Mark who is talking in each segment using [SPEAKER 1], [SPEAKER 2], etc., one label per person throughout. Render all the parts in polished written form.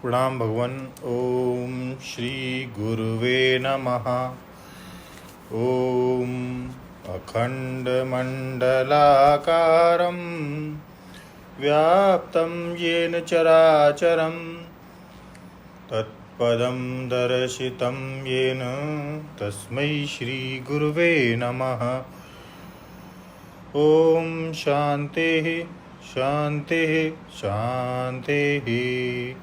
[SPEAKER 1] प्रणाम भगवन। ओम श्री गुरुवे नमः। ओम अखंडमंडलाकारं व्याप्तं येन चराचरं तत्पदं दर्शितं येन तस्मै श्री गुरुवे नमः। ओम शांति शांति शांति।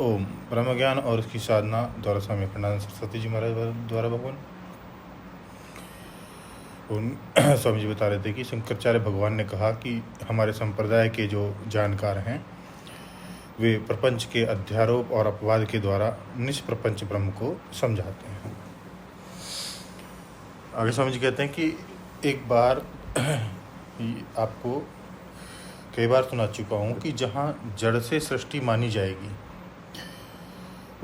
[SPEAKER 1] ओम ब्रह्म ज्ञान और उसकी साधना द्वारा स्वामी अखंडानंद सरस्वती जी महाराज द्वारा भगवान स्वामी जी बता रहे थे कि शंकराचार्य भगवान ने कहा कि हमारे संप्रदाय के जो जानकार हैं वे प्रपंच के अध्यारोप और अपवाद के द्वारा निष्प्रपंच ब्रह्म को समझाते हैं। आगे स्वामी जी कहते हैं कि एक बार आपको कई बार सुना चुका हूँ कि जहाँ जड़ से सृष्टि मानी जाएगी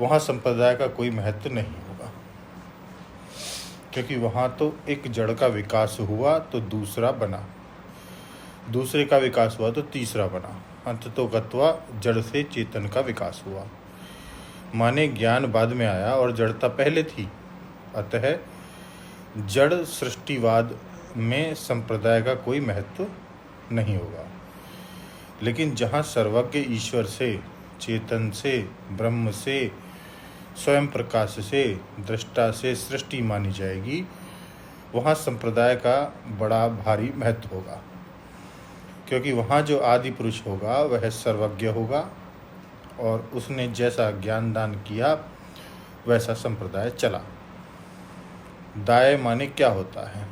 [SPEAKER 1] वहाँ संप्रदाय का कोई महत्व नहीं होगा, क्योंकि वहाँ तो एक जड़ का विकास हुआ तो दूसरा बना, दूसरे का विकास हुआ तो तीसरा बना, अंततो गत्वा जड़ से चेतन का विकास हुआ। माने ज्ञान बाद में आया और जड़ता पहले थी। अतः जड़ सृष्टिवाद में संप्रदाय का कोई महत्व नहीं होगा। लेकिन जहाँ सर्वज्ञ ईश्वर से, चेतन से, ब्रह्म से, स्वयं प्रकाश से, दृष्टा से सृष्टि मानी जाएगी वहाँ संप्रदाय का बड़ा भारी महत्व होगा, क्योंकि वहाँ जो आदि पुरुष होगा वह सर्वज्ञ होगा और उसने जैसा ज्ञान दान किया वैसा संप्रदाय चला। दाय माने क्या होता है?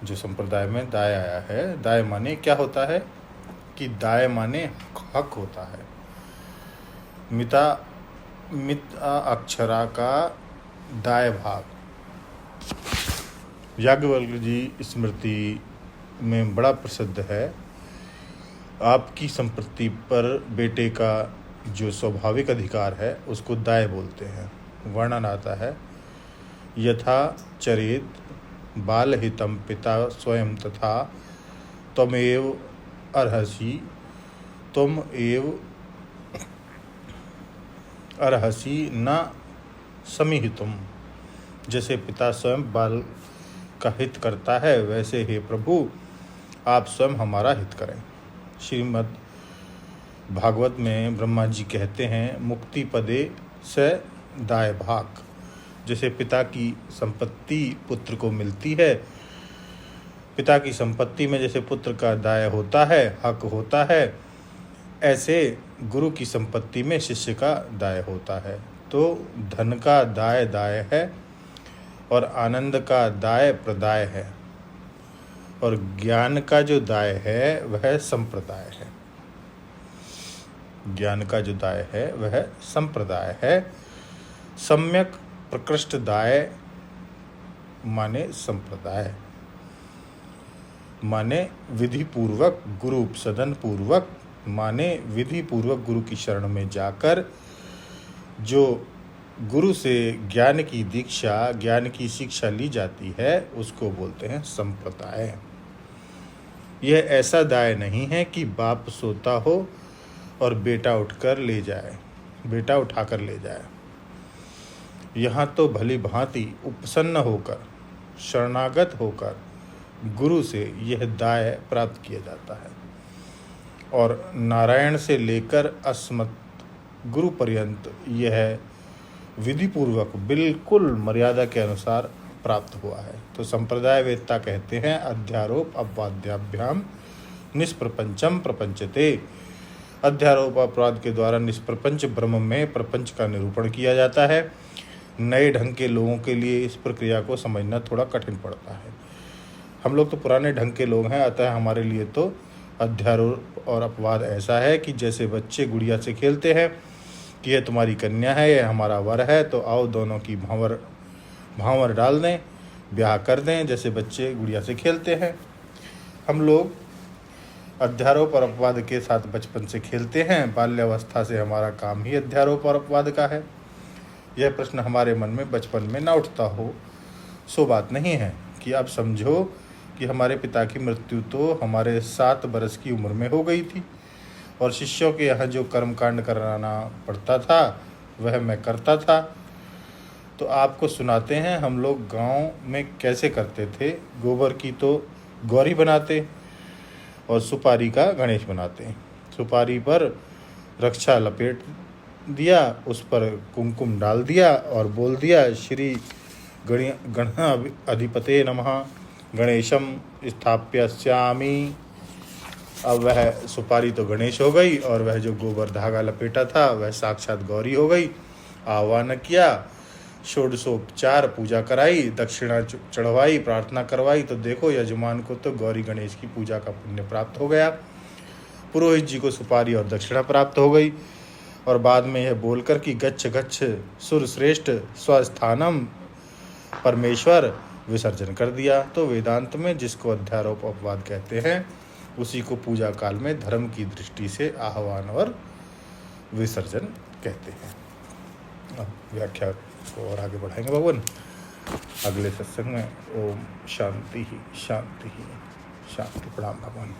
[SPEAKER 1] जो संप्रदाय में दाय आया है, दाय माने क्या होता है कि दाय माने हक होता है। मित अक्षरा का दाय भाग। याज्ञवल्क्य जी स्मृति में बड़ा प्रसिद्ध है। आपकी संपत्ति पर बेटे का जो स्वाभाविक अधिकार है उसको दाय बोलते हैं। वर्णन आता है, यथा चरेत बालहितं पिता स्वयं तथा त्वमेव अर्हसि न समीहितुम। जैसे पिता स्वयं बाल का हित करता है वैसे हे प्रभु आप स्वयं हमारा हित करें। श्रीमद् भागवत में ब्रह्मा जी कहते हैं, मुक्ति पदे से दाय भाग। जैसे पिता की संपत्ति पुत्र को मिलती है, पिता की संपत्ति में जैसे पुत्र का दाय होता है, हक होता है, ऐसे गुरु की संपत्ति में शिष्य का दाय होता है। तो धन का दाय दाय है और आनंद का दाय प्रदाय है, और ज्ञान का जो दाय है वह संप्रदाय है। ज्ञान का जो दाय है वह संप्रदाय है। सम्यक प्रकृष्ट दाय माने संप्रदाय, माने विधि पूर्वक गुरु उपसदन पूर्वक, माने विधि पूर्वक गुरु की शरण में जाकर जो गुरु से ज्ञान की दीक्षा, ज्ञान की शिक्षा ली जाती है उसको बोलते हैं संप्रदाय। यह ऐसा दाय नहीं है कि बाप सोता हो और बेटा उठाकर ले जाए। यहाँ तो भली भांति उपसन्न होकर, शरणागत होकर गुरु से यह दाय प्राप्त किया जाता है, और नारायण से लेकर अस्मत् गुरु पर्यंत यह विधि पूर्वक बिल्कुल मर्यादा के अनुसार प्राप्त हुआ है। तो संप्रदाय वेत्ता कहते हैं, अध्यारोप अपवाद्याभ्याम निष्प्रपंचम प्रपंचते। अध्यारोप अपवाद के द्वारा निष्प्रपंच ब्रह्म में प्रपंच का निरूपण किया जाता है। नए ढंग के लोगों के लिए इस प्रक्रिया को समझना थोड़ा कठिन पड़ता है। हम लोग तो पुराने ढंग के लोग हैं, अतः हमारे लिए तो अध्यारोप और अपवाद ऐसा है कि जैसे बच्चे गुड़िया से खेलते हैं कि यह तुम्हारी कन्या है, यह हमारा वर है, तो आओ दोनों की भांवर डाल दें, ब्याह कर दें। जैसे बच्चे गुड़िया से खेलते हैं, हम लोग अध्यारोप और अपवाद के साथ बचपन से खेलते हैं। बाल्यावस्था से हमारा काम ही अध्यारोप और अपवाद का है। यह प्रश्न हमारे मन में बचपन में ना उठता हो सो बात नहीं है कि आप समझो कि हमारे पिता की मृत्यु तो हमारे 7 बरस की उम्र में हो गई थी, और शिष्यों के यहाँ जो कर्मकांड कराना पड़ता था वह मैं करता था। तो आपको सुनाते हैं हम लोग गांव में कैसे करते थे। गोबर की तो गौरी बनाते और सुपारी का गणेश बनाते। सुपारी पर रक्षा लपेट दिया, उस पर कुमकुम डाल दिया और बोल दिया श्री गण अधिपते नमः गणेशम स्थाप्यामि। अब वह सुपारी तो गणेश हो गई और वह जो गोबर धागा लपेटा था वह साक्षात गौरी हो गई। आह्वान किया, षोडशोपचार पूजा कराई, दक्षिणा चढ़वाई, प्रार्थना करवाई तो देखो यजमान को तो गौरी गणेश की पूजा का पुण्य प्राप्त हो गया। पुरोहित जी को सुपारी और दक्षिणा प्राप्त हो गई। और बाद में यह बोलकर कि गच्छ गच्छ सुर श्रेष्ठ स्वस्थानम परमेश्वर विसर्जन कर दिया। तो वेदांत में जिसको अध्यारोप अपवाद कहते हैं उसी को पूजा काल में धर्म की दृष्टि से आह्वान और विसर्जन कहते हैं। अब व्याख्या को और आगे बढ़ाएंगे भगवान अगले सत्संग में। ओम शांति ही शांति ही शांति। प्रणाम भगवान।